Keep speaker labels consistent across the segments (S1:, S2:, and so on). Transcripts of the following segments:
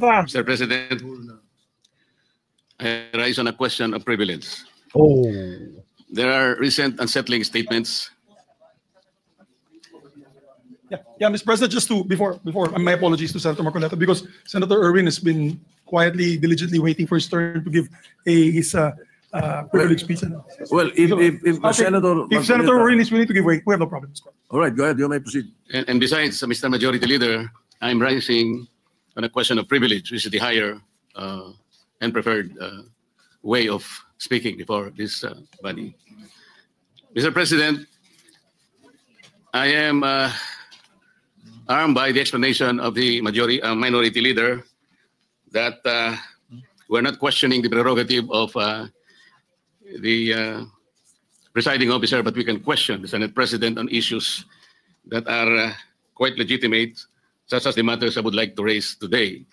S1: Atra.
S2: Mr. President, I rise on a question of privilege.
S1: Oh.
S2: There are recent unsettling statements.
S3: Yeah, Mr. President, just to, before, my apologies to Senator Marcoleta, because Senator Erwin has been quietly, diligently waiting for his turn to give his privilege speech.
S4: Well, if
S3: Senator Erwin is willing to give way, we have no problem.
S4: All right, go ahead, you may proceed.
S2: And besides, Mr. Majority Leader, I'm rising on a question of privilege, which is the higher and preferred way of speaking before this body. Mr. President, I am armed by the explanation of the minority leader that we're not questioning the prerogative of the presiding officer, but we can question the Senate President on issues that are quite legitimate, such as the matters I would like to raise today.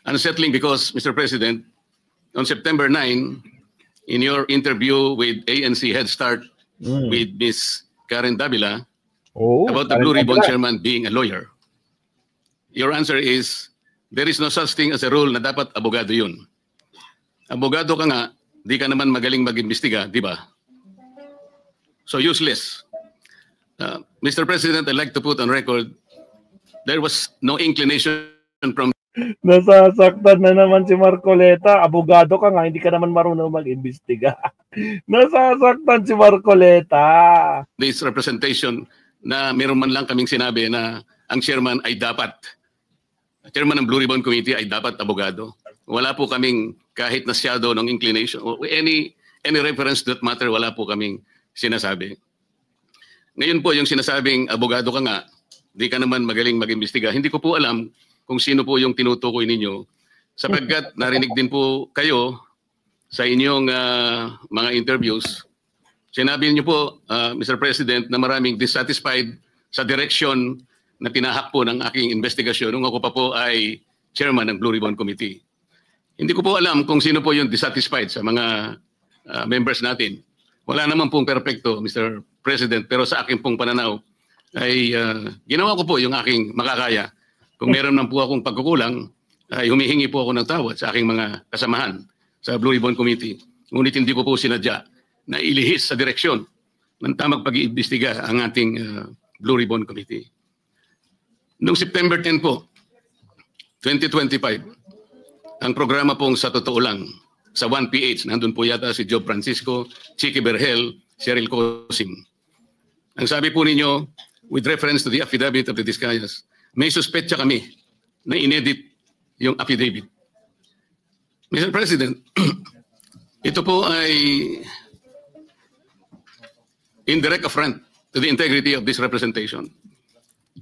S2: Unsettling because, Mr. President, on September 9, in your interview with ANC Head Start with Ms. Karen Davila about the Blue Ribbon Chairman being a lawyer, your answer is, there is no such thing as a rule na dapat abogado yun. Abogado ka nga, di ka naman magaling mag-imbestiga, di ba? So useless. Mr. President, I'd like to put on record, there was no inclination from...
S1: Nasasaktan na naman si Marcoleta. Abogado ka nga, hindi ka naman marunong mag-imbestiga. Nasasaktan si Marcoleta.
S2: This representation na meron man lang kaming sinabi na ang chairman ay dapat, chairman ng Blue Ribbon Committee ay dapat abogado. Wala po kaming kahit na shadow ng inclination. Any reference to that matter, wala po kaming sinasabi. Ngayon po yung sinasabing abogado ka nga, di ka naman magaling mag-imbestiga. Hindi ko po alam kung sino po yung tinutukoy ninyo. Sapagkat narinig din po kayo sa inyong mga interviews. Sinabi niyo po, Mr. President, na maraming dissatisfied sa direction na tinahak po ng aking investigasyon nung ako pa po ay chairman ng Blue Ribbon Committee. Hindi ko po alam kung sino po yung dissatisfied sa mga members natin. Wala naman pong perpekto, Mr. President, pero sa aking pong pananaw ay ginawa ko po yung aking makakaya. Kung meron man po akong pagkukulang, ay humihingi po ako ng tawad sa aking mga kasamahan sa Blue Ribbon Committee. Ngunit hindi ko po sinadya na ilihis sa direksyon ng tamang pag-iimbestiga ang ating Blue Ribbon Committee. Noong September 10 po, 2025, ang programa pong Sa Totoo Lang, sa 1PH, nandun po yata si Joe Francisco, Chicky Berhel, Cheryl Cosim. Ang sabi po ninyo, with reference to the affidavit of the Discayas, may suspetsa kami na inedit yung affidavit. Mr. President, ito po ay indirect affront to the integrity of this representation.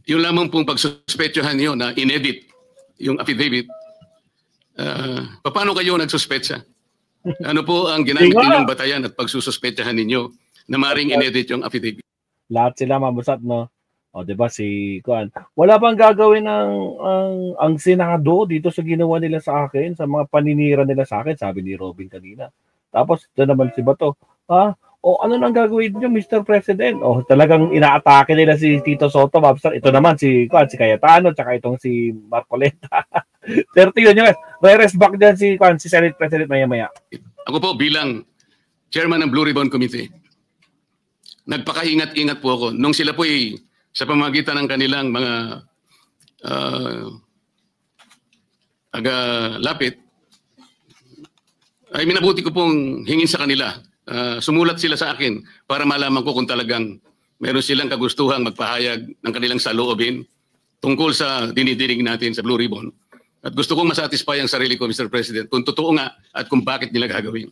S2: Yung lamang pong pagsuspetsahan niyo na inedit yung affidavit, paano kayo nagsuspetsa? Ano po ang ginamit ninyong batayan at pagsususpetsahan ninyo na maring inedit yung affidavit?
S1: Lahat sila mamusat, no? O, diba si Kuan? Wala bang gagawin ang Senado dito sa ginawa nila sa akin, sa mga paninira nila sa akin, sabi ni Robin kanina. Tapos, ito naman si Bato. O ano nang gagawin niyo, Mr. President? O, talagang inaatake nila si Tito Soto, Mabsar. Ito naman si Kuan, si Cayetano, tsaka itong si Marcoleta. Pero tingnan nyo, re-rest back dyan si Kuan, si Senate President maya-maya.
S2: Ako po bilang chairman ng Blue Ribbon Committee, nagpakaingat-ingat po ako. Nung sila po sa pamamagitan ng kanilang mga lapit, ay minabuti ko pong hingin sa kanila. Sumulat sila sa akin para malaman ko kung talagang meron silang kagustuhang magpahayag ng kanilang saloobin tungkol sa dinidinig natin sa Blue Ribbon. At gusto kong masatisfy ang sarili ko, Mr. President, kung totoo nga at kung bakit nila gagawin.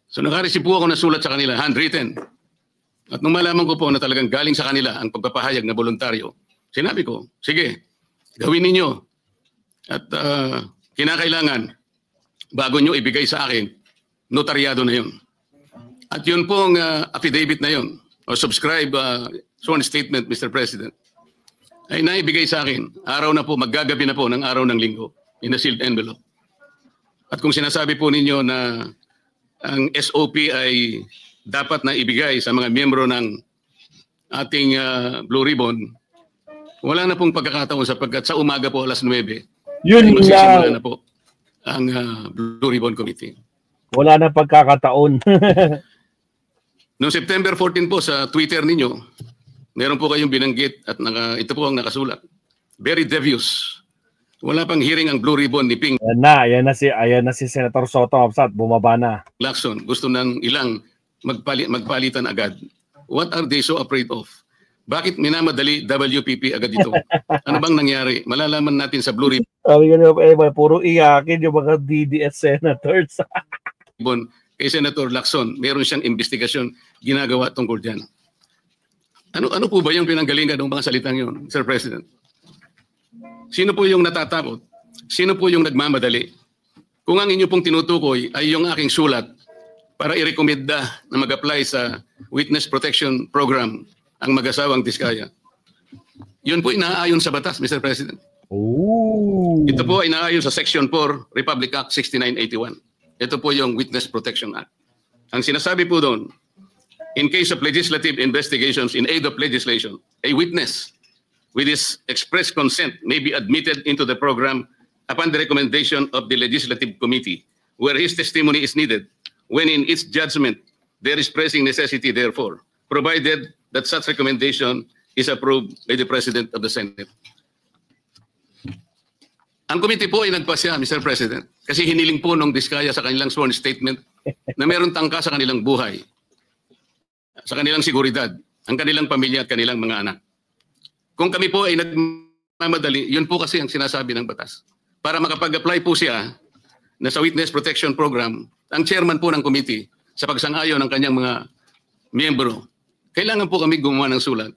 S2: So nakareceive po ako ng sulat sa kanila, handwritten. At nung malaman ko po na talagang galing sa kanila ang pagpapahayag na voluntaryo, sinabi ko, sige, gawin ninyo. At kinakailangan, bago nyo ibigay sa akin, notaryado na yun. At yun pong affidavit na yun, o subscribe sworn statement, Mr. President, ay naibigay sa akin, araw na po, maggagabi na po ng araw ng linggo, in a sealed envelope. At kung sinasabi po ninyo na ang SOP ay dapat na ibigay sa mga miyembro ng ating Blue Ribbon, wala na pong pagkakataon sapagkat sa umaga po alas 9,
S1: Yun
S2: ay magsisimula
S1: lang.
S2: na po ang Blue Ribbon Committee.
S1: Wala na pagkakataon.
S2: Noong September 14 po sa Twitter ninyo, meron po kayong binanggit at ito po ang nakasulat. Very devious. Wala pang hearing ang Blue Ribbon ni Ping
S1: Ayan na si Senator Soto, Absat, bumaba na.
S2: Lacson. Gusto ng ilang magpalitan agad. What are they so afraid of? Bakit minamadali WPP agad ito? Ano bang nangyari? Malalaman natin sa Blue
S1: Sabi ko puro iyakin yung mga DDS senators.
S2: Ribbon kay Senator Lacson. Meron siyang investigasyon ginagawa tungkol dyan. Ano po ba yung pinanggalingan ng mga salitang yun, Sir President? Sino po yung natatakot? Sino po yung nagmamadali? Kung ang inyo pong tinutukoy ay yung aking sulat para i-recommenda na mag-apply sa Witness Protection Program ang mag-asawang Diskaya, yun po inaayon sa batas, Mr. President.
S1: Ooh.
S2: Ito po ay inaayon sa Section 4, Republic Act 6981. Ito po yung Witness Protection Act. Ang sinasabi po doon, in case of legislative investigations in aid of legislation, a witness with his express consent may be admitted into the program upon the recommendation of the Legislative Committee, where his testimony is needed, when in its judgment there is pressing necessity therefore, provided that such recommendation is approved by the President of the Senate. Ang committee po ay nagpasya, Mr. President, kasi hiniling po ng Diskaya sa kanilang sworn statement na meron tangka sa kanilang buhay, sa kanilang seguridad, ang kanilang pamilya at kanilang mga anak. Kung kami po ay nagmamadali, yun po kasi ang sinasabi ng batas. Para makapag-apply po siya na sa Witness Protection Program, ang chairman po ng committee sa pagsang-ayon ng kanyang mga miyembro, kailangan po kami gumawa ng sulat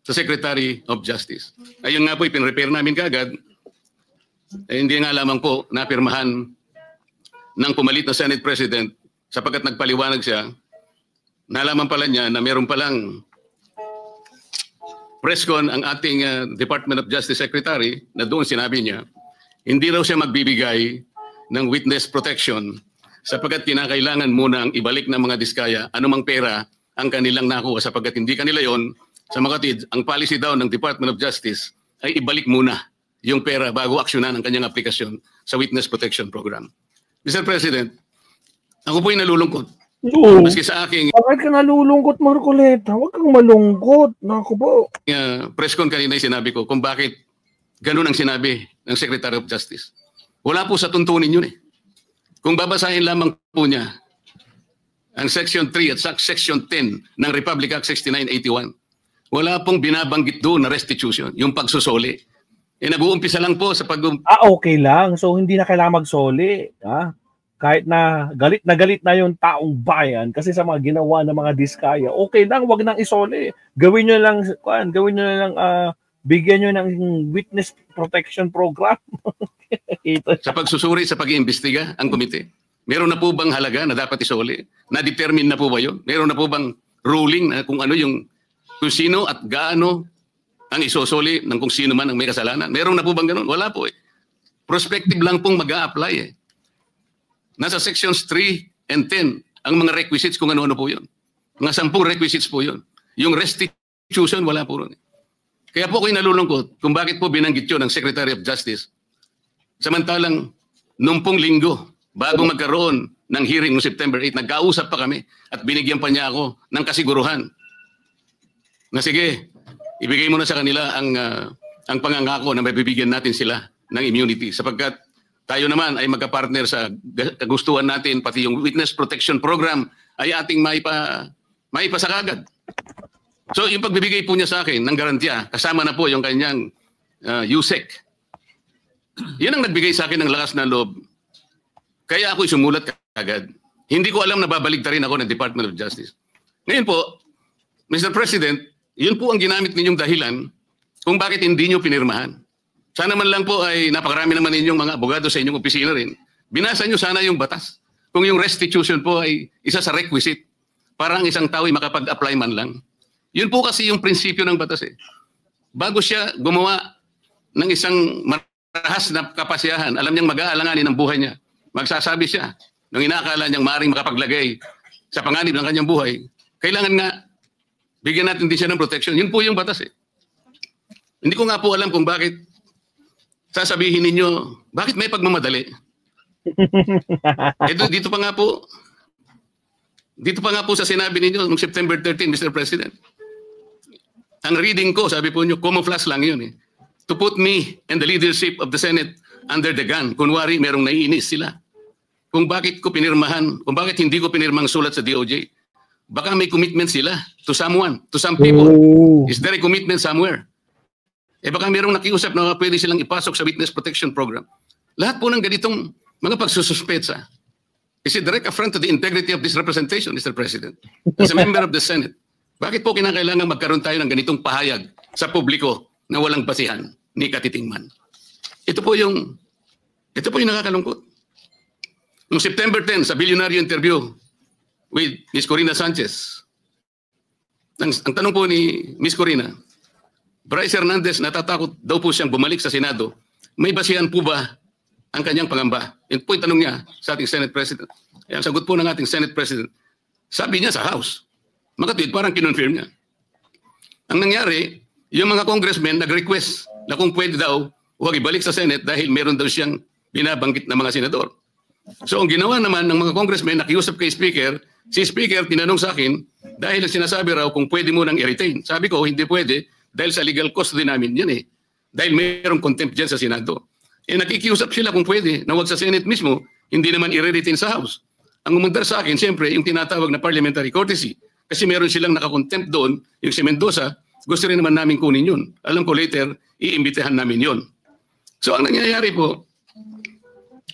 S2: sa Secretary of Justice. Ayun nga po, ipinrepair namin kaagad. Hindi nga lamang po napirmahan ng pumalit na Senate President sapagkat nagpaliwanag siya, nalaman pala niya na meron palang presscon ang ating Department of Justice Secretary na doon sinabi niya, hindi raw siya magbibigay ng witness protection sapagkat kinakailangan muna ang ibalik ng mga Diskaya anumang pera ang kanilang nakuha sapagkat hindi kanila yon. Sa mga kapatid, ang policy daw ng Department of Justice ay ibalik muna yung pera bago aksyonan ang kanyang aplikasyon sa Witness Protection Program. Mr. President, ako po'y nalulungkot.
S1: Oo.
S2: Maski sa aking
S1: Bakit ka nalulungkot, Marcoleta? Huwag kang malungkot. Naku po.
S2: presscon kanina ay sinabi ko kung bakit ganun ang sinabi ng Secretary of Justice. Wala po sa tuntunin yun eh. Kung babasahin lamang po niya ang Section 3 at Section 10 ng Republic Act 6981, wala pong binabanggit doon na restitution, yung pagsusoli. Nag-uumpisa lang po sa
S1: Okay lang. So, hindi na kailangan magsoli. Ha? Kahit na galit na yung taong bayan kasi sa mga ginawa ng mga Diskaya, okay lang, wag nang isoli. Gawin nyo lang, bigyan nyo ng Witness Protection Program.
S2: sa pagsusuri, sa pag-iimbestiga, ang komite. Meron na po bang halaga na dapat isoli? Na-determine na po ba yun? Meron na po bang ruling na kung sino at gaano ang isosoli ng kung sino man ang may kasalanan? Meron na po bang ganun? Wala po eh. Prospective lang pong mag-a-apply eh. Nasa sections 3 and 10 ang mga requisites kung ano-ano po yun. Mga 10 requisites po yun. Yung restitution, wala po ron. Kaya po ako'y nalulungkot kung bakit po binanggit yun ng Secretary of Justice. Samantalang, nung pong linggo, bago magkaroon ng hearing noong September 8, nagkausap pa kami at binigyan pa niya ako ng kasiguruhan na sige, ibigay mo na sa kanila ang pangangako na mabibigyan natin sila ng immunity sapagkat tayo naman ay magka-partner sa kagustuhan natin, pati yung Witness Protection Program ay ating maipasakagad. So yung pagbibigay po niya sa akin ng garantiya, kasama na po yung kanyang USEC. Yan ang nagbigay sa akin ng lakas na loob. Kaya ako'y sumulat kagad. Hindi ko alam na babaligtarin ako ng Department of Justice. Ngayon po, Mr. President, yun po ang ginamit ninyong dahilan kung bakit hindi nyo pinirmahan. Sana man lang po ay napakarami naman ninyong mga abogado sa inyong opisina rin. Binasa nyo sana yung batas. Kung yung restitution po ay isa sa requisite para ang isang tao ay makapag-apply man lang. Yun po kasi yung prinsipyo ng batas eh. Bago siya gumawa ng isang marahas na kapasyahan, alam niyang mag-aalanganin ng buhay niya. Magsasabi siya nung inaakala niyang maaaring makapaglagay sa panganib ng kanyang buhay, kailangan nga bigyan natin din siya ng protection. Yun po yung batas eh. Hindi ko nga po alam kung bakit sasabihin ninyo, bakit may pagmamadali? Dito pa nga po sa sinabi ninyo noong September 13, Mr. President. Ang reading ko, sabi po nyo, camouflage lang yun eh. To put me and the leadership of the Senate under the gun. Kunwari, merong naiinis sila. Kung bakit ko pinirmahan, kung bakit hindi ko pinirmang sulat sa DOJ. Baka may commitment sila to someone, to some people. Is there a commitment somewhere? Baka merong nakiusap na pwede silang ipasok sa Witness Protection Program. Lahat po ng ganitong mga pagsususpetsa is a direct affront to the integrity of this representation, Mr. President. As a member of the Senate, bakit po kinakailangan magkaroon tayo ng ganitong pahayag sa publiko na walang basihan ni katitingman? Ito po yung nakakalungkot. Noong September 10, sa billionaire interview with Ms. Corina Sanchez, ang tanong po ni Ms. Corina, Bryce Hernandez, natatakot daw po siyang bumalik sa Senado. May basihan po ba ang kanyang pangamba? Yun po yung tanong niya sa ating Senate President. Ang sagot po ng ating Senate President, sabi niya sa House. Makatwid, parang kinonfirm niya. Ang nangyari, yung mga congressmen nag-request na kung pwede daw, huwag ibalik sa Senate dahil meron daw siyang binabanggit na mga senador. So ang ginawa naman ng mga congressmen, nakiusap kay Speaker, si Speaker tinanong sa akin, dahil sinasabi raw kung pwede mo nang i-retain. Sabi ko, hindi pwede, dahil sa legal custody namin yan eh. Dahil mayroong contempt dyan sa Senado. Nakikiusap sila kung pwede, na wag sa Senate mismo, hindi naman i-retain sa House. Ang umandar sa akin, siyempre, yung tinatawag na parliamentary courtesy. Kasi meron silang nakakontempt doon, yung si Mendoza, gusto rin naman namin kunin yun. Alam ko later, iimbitahan namin yun. So ang nangyayari po,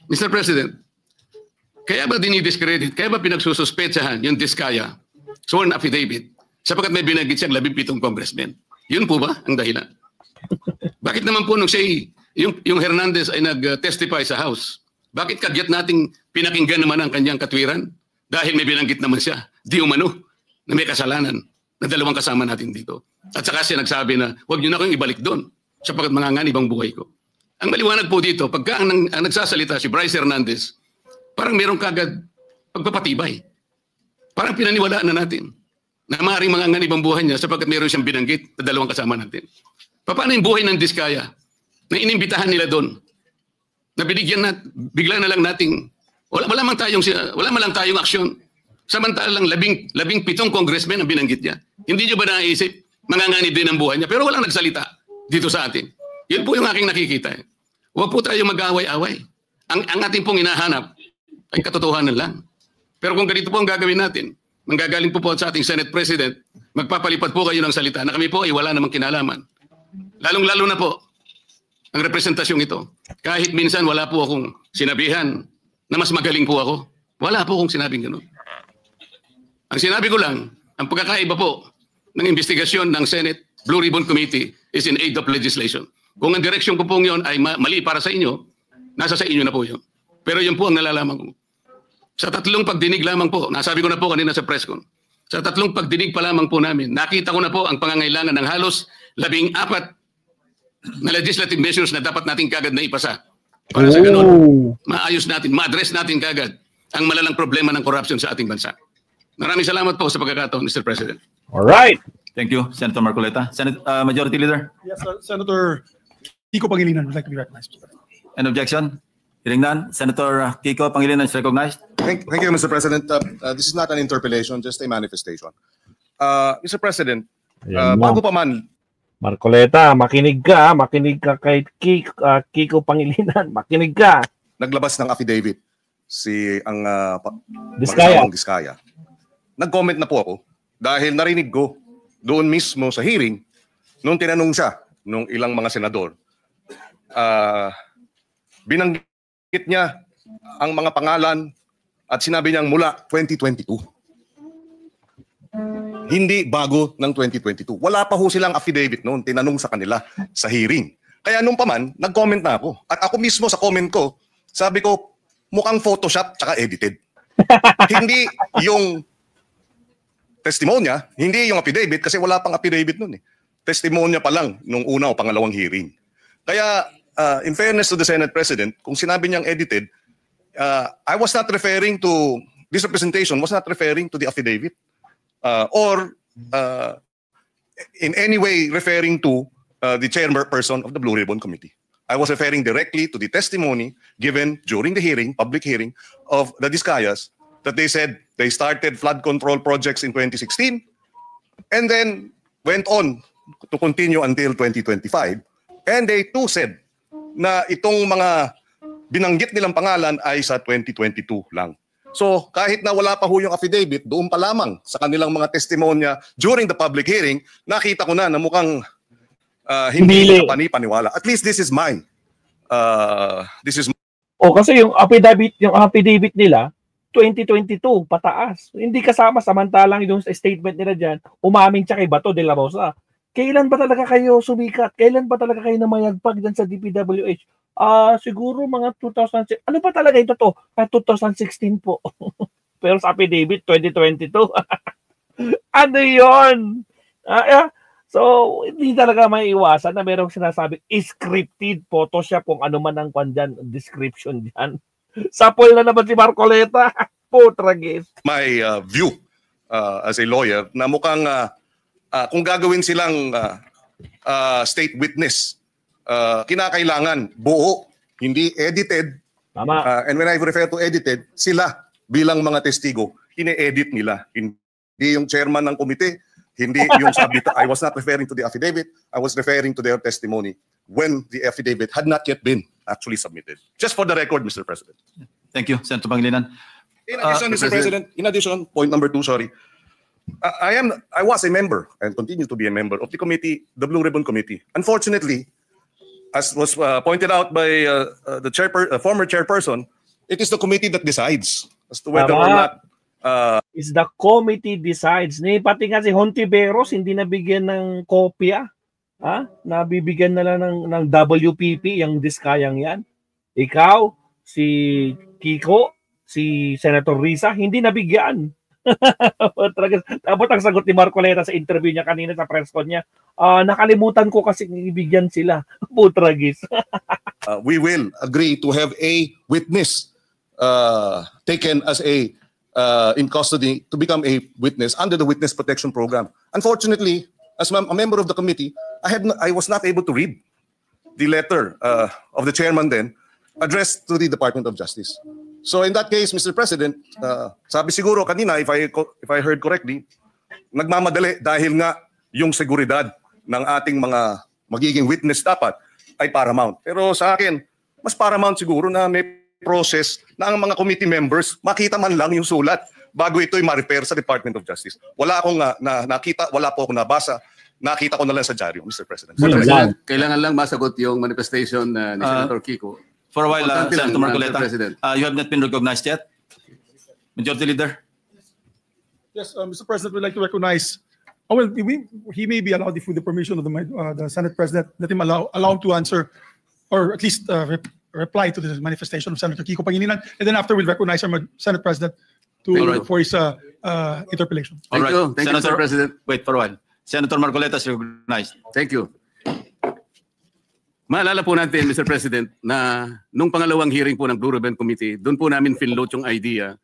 S2: Mr. President, kaya ba dinidiscredit, kaya ba pinagsususpetsahan yung Diskaya, sworn affidavit, sapagkat may binanggit siyang 17 congressmen? Yun po ba ang dahilan? Bakit naman po nung siya, yung Hernandez ay nag-testify sa House, bakit kagyat nating pinakinggan naman ang kanyang katwiran? Dahil may binanggit naman siya, di umano, na may kasalanan na dalawang kasama natin dito. At saka siya nagsabi na, huwag niyo na kayong ibalik doon sapagkat manganganib ang buhay ko. Ang maliwanag po dito, pagka ang nagsasalita si Bryce Hernandez, parang merong kagad pagpapatibay. Parang pinaniwalaan na natin na maaaring manganganib ang buhay niya sapagkat meron siyang binanggit na dalawang kasama natin. Paano yung buhay ng Diskaya na inimbitahan nila doon? Na binigyan na, bigla na lang nating, wala man lang tayong aksyon. Samantalang 17 congressmen ang binanggit niya. Hindi niyo ba naisip, manganganib din ang buhay niya? Pero walang nagsalita dito sa atin. Yun po yung aking nakikita. Huwag po tayo mag-away-away. Ang ating pong hinahanap ay katotohanan lang. Pero kung ganito po ang gagawin natin, manggagaling po sa ating Senate President, magpapalipad po kayo ng salita na kami po ay wala namang kinalaman. Lalong-lalo na po ang representasyong ito. Kahit minsan wala po akong sinabihan na mas magaling po ako. Wala po akong sinabing gano'n. Ang sinabi ko lang, ang pagkakaiba po ng investigasyon ng Senate Blue Ribbon Committee is in aid of legislation. Kung ang direksyon ko pong yun ay mali para sa inyo, nasa sa inyo na po yun. Pero yun po ang nalalaman ko. Sa 3 pagdinig lamang po, nasabi ko na po kanina sa press con, sa 3 pagdinig pa lamang po namin, nakita ko na po ang pangangailangan ng halos 14 na legislative measures na dapat natin kagad na ipasa. Para sa ganun, maayos natin, ma-address natin kagad ang malalang problema ng corruption sa ating bansa. Maraming salamat po sa pagkakataon, Mr. President.
S1: All right.
S5: Thank you, Senator Marcoleta. Majority Leader.
S3: Yes, Senator Kiko Pangilinan would like to be recognized.
S5: An objection? Hearing none. Senator Kiko Pangilinan is recognized.
S6: Thank you, Mr. President. This is not an interpellation, just a manifestation. Mr. President,
S1: Ayan mo.
S6: bago pa man,
S1: Marcoleta, makinig ka kay Kiko Pangilinan, makinig ka.
S6: naglabas ng affidavit ang
S1: Diskaya.
S6: mag-asawang Diskaya. Nag-comment na po ako dahil narinig ko doon mismo sa hearing nung tinanong siya nung ilang mga senador. Binanggit niya ang mga pangalan at sinabi niyang mula 2022. Hindi bago ng 2022. Wala pa ho silang affidavit noon, tinanong sa kanila sa hearing. Kaya nung paman, nag-comment na ako. At ako mismo sa comment ko, sabi ko, mukhang Photoshop tsaka edited. Hindi yung testimonya, hindi yung affidavit kasi wala pang affidavit noon eh. Testimonya pa lang nung una o pangalawang hearing. Kaya in fairness to the Senate President, kung sinabi niyang edited, I was not referring to, this representation was not referring to the affidavit or in any way referring to the chairperson of the Blue Ribbon Committee. I was referring directly to the testimony given during the hearing, public hearing, of the Discayas, that they said they started flood control projects in 2016 and then went on to continue until 2025. And they too said na itong mga binanggit nilang pangalan ay sa 2022 lang. So kahit na wala pa ho yung affidavit, doon pa lamang sa kanilang mga testimonya during the public hearing, nakita ko na mukhang hindi paniwala. At least this is mine.
S1: Kasi yung affidavit nila 2022 pataas. Hindi kasama, samantalang yung statement nila diyan, umamin siya kay Bato de la Rosa. Kailan ba talaga kayo sumikat? Kailan ba talaga kayo namayagpag diyan sa DPWH? Siguro mga 2006. Ano ba talaga ito to? 2016 po. Pero sa affidavit 2022. Ano 'yon? So, hindi talaga may iwasan na merong sinasabing scripted Photoshop kung ano man ang kwan description diyan. Sapol na naman si Marcoleta. Putragis.
S6: My view as a lawyer na mukhang kung gagawin silang state witness, kinakailangan buo, hindi edited.
S1: Tama.
S6: And when I refer to edited, sila bilang mga testigo, ine-edit nila. Hindi yung chairman ng komite, hindi yung submit. I was not referring to the affidavit, I was referring to their testimony when the affidavit had not yet been actually submitted. Just for the record, Mr. President.
S5: Thank you, Senator Pangilinan.
S6: In addition, Mr. President, in addition, point number 2, sorry. I was a member and continue to be a member of the committee, the Blue Ribbon Committee. Unfortunately, as was pointed out by the former chairperson, it is the committee that decides as to whether or not.
S1: Is the committee decides. Pati nga si Hontiveros hindi nabigyan ng kopya. Nabibigyan na lang ng WPP, yung Discayang yan. Ikaw, si Kiko, si Senator Risa, hindi nabigyan. Tapos ang sagot ni Marcoleta sa interview niya kanina sa press con niya, nakalimutan ko kasi ibigyan sila. Putragis.
S6: We will agree to have a witness taken as a in custody to become a witness under the Witness Protection Program. Unfortunately, as a member of the committee, I was not able to read the letter of the chairman then addressed to the Department of Justice. So in that case, Mr. President, sabi siguro kanina, if I heard correctly, nagmamadali dahil nga yung seguridad ng ating mga magiging witness dapat ay paramount. Pero sa akin, mas paramount siguro na may process na ang mga committee members makita man lang yung sulat bago ito'y ma-repair sa Department of Justice. Wala akong nakita, wala po akong nabasa. Nakita ko na lang sa dyaryo, Mr. President.
S2: Kailangan lang masagot yung manifestation ni Senator Kiko.
S5: For a while, Senator Marcoleta,
S2: President.
S5: you have not been recognized yet? Majority Leader?
S3: Yes, Mr. President, we'd like to recognize. He may be allowed, if with the permission of the Senate President, let him allow him to answer, or at least reply to the manifestation of Senator Kiko Pangilinan, and then after we'll recognize our Senate President for his interpellation.
S2: Thank you, Senator, Mr. President.
S5: Wait for a while. Senator Marcoleta is recognized.
S2: Thank you. Maalala po natin, Mr. President, na nung pangalawang hearing po ng Blue Ribbon Committee, doon po namin finload yung idea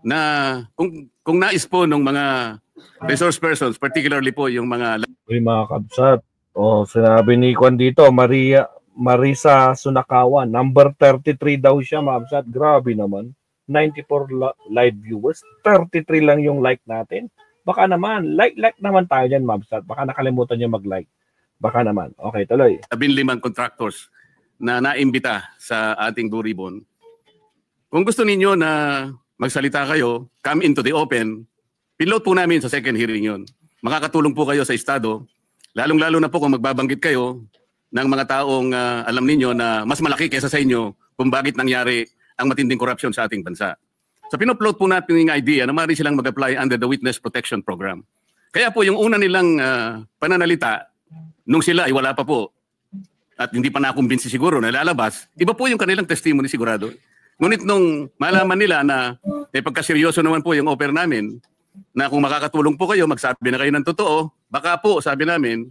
S2: na kung nais po ng mga resource persons, particularly po yung mga
S1: kabsat. Sinabi ni Kwan dito, Marisa Sunakawa, number 33 daw siya, mabsat. Grabe naman. 94 live viewers, 33 lang yung like natin. Baka naman, like naman tayo dyan, mabsat. Baka nakalimutan niyo mag-like. Baka naman. Okay, tuloy.
S2: 15 contractors na naimbita sa ating Blue Ribbon. Kung gusto ninyo na magsalita kayo, come into the open, pinload po namin sa second hearing yon. Makakatulong po kayo sa Estado, lalong-lalo na po kung magbabanggit kayo ng mga taong alam ninyo na mas malaki kaysa sa inyo kung bakit nangyari ang matinding korupsyon sa ating bansa. So pinupload po natin yung idea na maaari silang mag-apply under the Witness Protection Program. Kaya po yung una nilang pananalita, nung sila ay wala pa po at hindi pa nakumbinsi siguro na lalabas, iba po yung kanilang testimony sigurado. Ngunit nung malaman nila na pagkaseryoso naman po yung offer namin, na kung makakatulong po kayo, magsabi na kayo ng totoo, baka po, sabi namin,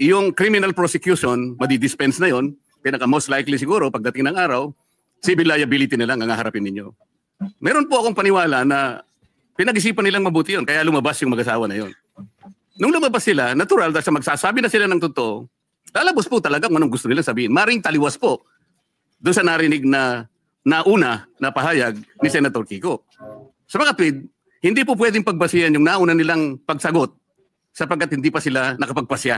S2: yung criminal prosecution, madidispense na yon, pinaka most likely siguro, pagdating ng araw, civil liability na lang ang haharapin ninyo. Meron po akong paniwala na pinag-isipan nilang mabuti yon, kaya lumabas yung mag-asawa na yon. Nung lumabas sila, natural, dahil sa magsasabi na sila ng totoo, Lalabas po talaga kung anong gusto nila sabihin. Maring taliwas po doon sa narinig na nauna na pahayag ni Senator Kiko. Sa mga tweet, hindi po pwedeng pagbasihan yung nauna nilang pagsagot sapagkat hindi pa sila nakapagpasya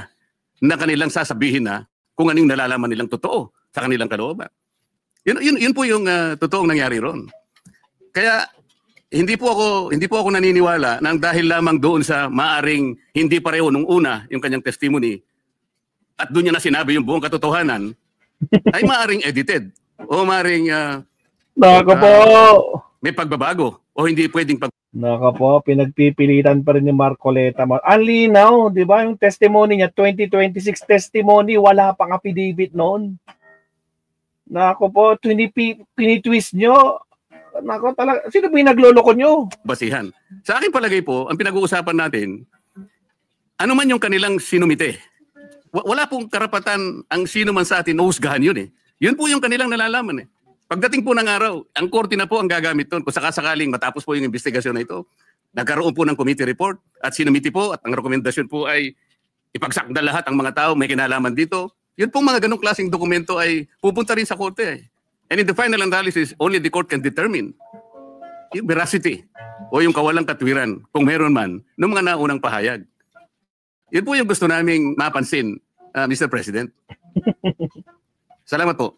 S2: na kanilang sasabihin na kung anong nalalaman nilang totoo sa kanilang kalooban. Yun po yung totoong nangyari ron. Kaya hindi po ako naniniwala na dahil lamang doon sa maaring hindi pareho nung una yung kanyang testimony at doon niya na sinabi yung buong katotohanan ay maaring edited o maaring
S1: Nako po.
S2: may pagbabago o hindi pwedeng
S1: Nako po, pinagpipilitan pa rin ni Marcoleta. Ang linaw, di ba? Yung testimony niya, 2026 testimony, wala pang affidavit noon. Nako po, tinitwist nyo. Nako talaga, sino ba yung nagloloko nyo?
S2: basihan. Sa akin palagay po, ang pinag-uusapan natin, ano man yung kanilang sinumite. Wala pong karapatan ang sino man sa atin uhusgahan yun eh. Yun po yung kanilang nalalaman eh. Pagdating po ng araw, ang korte na po ang gagamit doon kung sakasakaling matapos po yung investigasyon na ito. Nagkaroon po ng committee report at sinumiti po at ang rekomendasyon po ay ipagsakda lahat ang mga tao may kinalaman dito. Yun pong mga ganong klaseng dokumento ay pupunta rin sa korte eh. And in the final analysis, only the court can determine yung veracity o yung kawalang katwiran kung meron man ng mga naunang pahayag. Yun po yung gusto naming mapansin, Mr. President. Salamat po.